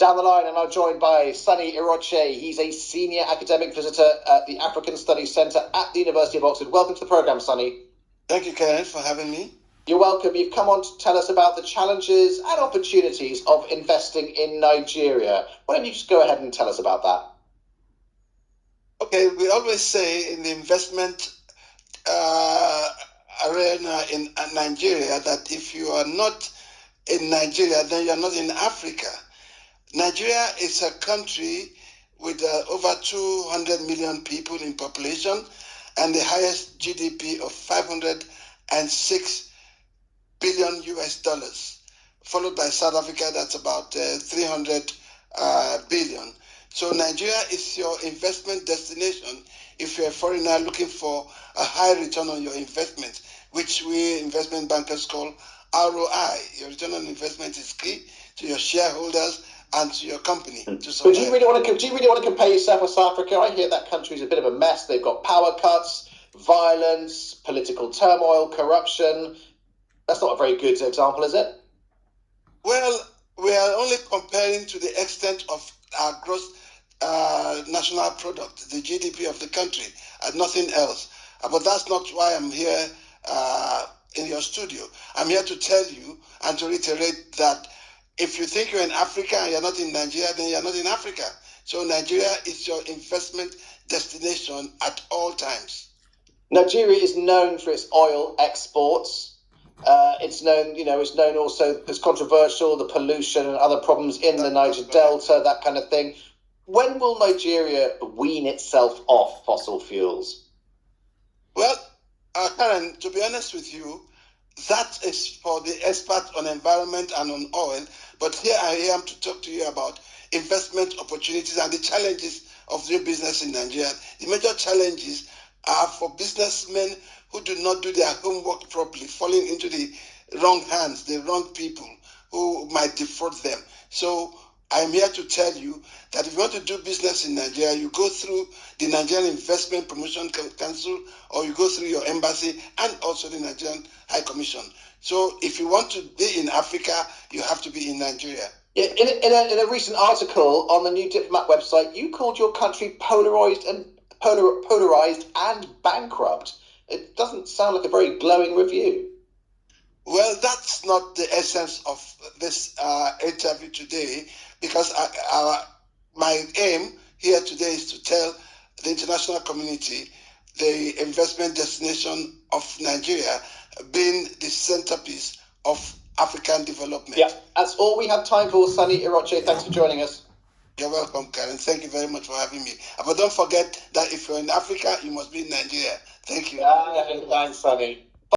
Down the line, I'm now joined by Sonny Iroche. He's a senior academic visitor at the African Studies Centre at the University of Oxford. Welcome to the programme, Sonny. Thank you, Karen, for having me. You're welcome. You've come on to tell us about the challenges and opportunities of investing in Nigeria. Why don't you just go ahead and tell us about that? Okay, we always say in the investment arena in Nigeria that if you are not in Nigeria, then you're not in Africa. Nigeria is a country with over 200 million people in population and the highest GDP of 506 billion US dollars, followed by South Africa, that's about 300 billion. So Nigeria is your investment destination if you're a foreigner looking for a high return on your investment, which we investment bankers call ROI. Your return on investment is key to your shareholders and to your company. But do you really want to compare yourself with South Africa? I hear that country is a bit of a mess. They've got power cuts, violence, political turmoil, corruption. That's not a very good example, is it? Well, we are only comparing to the extent of our gross national product, the GDP of the country, and nothing else. But that's not why I'm here in your studio. I'm here to tell you and to reiterate that if you think you're in Africa and you're not in Nigeria, then you're not in Africa. So Nigeria is your investment destination at all times. Nigeria is known for its oil exports. It's known also as controversial, the pollution and other problems in the Niger Delta, that kind of thing. When will Nigeria wean itself off fossil fuels? Well, Karen, to be honest with you, that is for the experts on environment and on oil. But here I am to talk to you about investment opportunities and the challenges of doing business in Nigeria. The major challenges are for businessmen who do not do their homework properly, falling into the wrong hands, the wrong people who might defraud them. So I'm here to tell you that if you want to do business in Nigeria, you go through the Nigerian Investment Promotion Council or you go through your embassy and also the Nigerian High Commission. So if you want to be in Africa, you have to be in Nigeria. In a recent article on the New Diplomat website, you called your country polarized and bankrupt. It doesn't sound like a very glowing review. Well, that's not the essence of this interview today, because my aim here today is to tell the international community the investment destination of Nigeria being the centerpiece of African development. Yeah, that's all we have time for. Sonny Iroche, thanks for joining us. You're welcome, Karen. Thank you very much for having me. But don't forget that if you're in Africa, you must be in Nigeria. Thank you. Thanks, Sonny.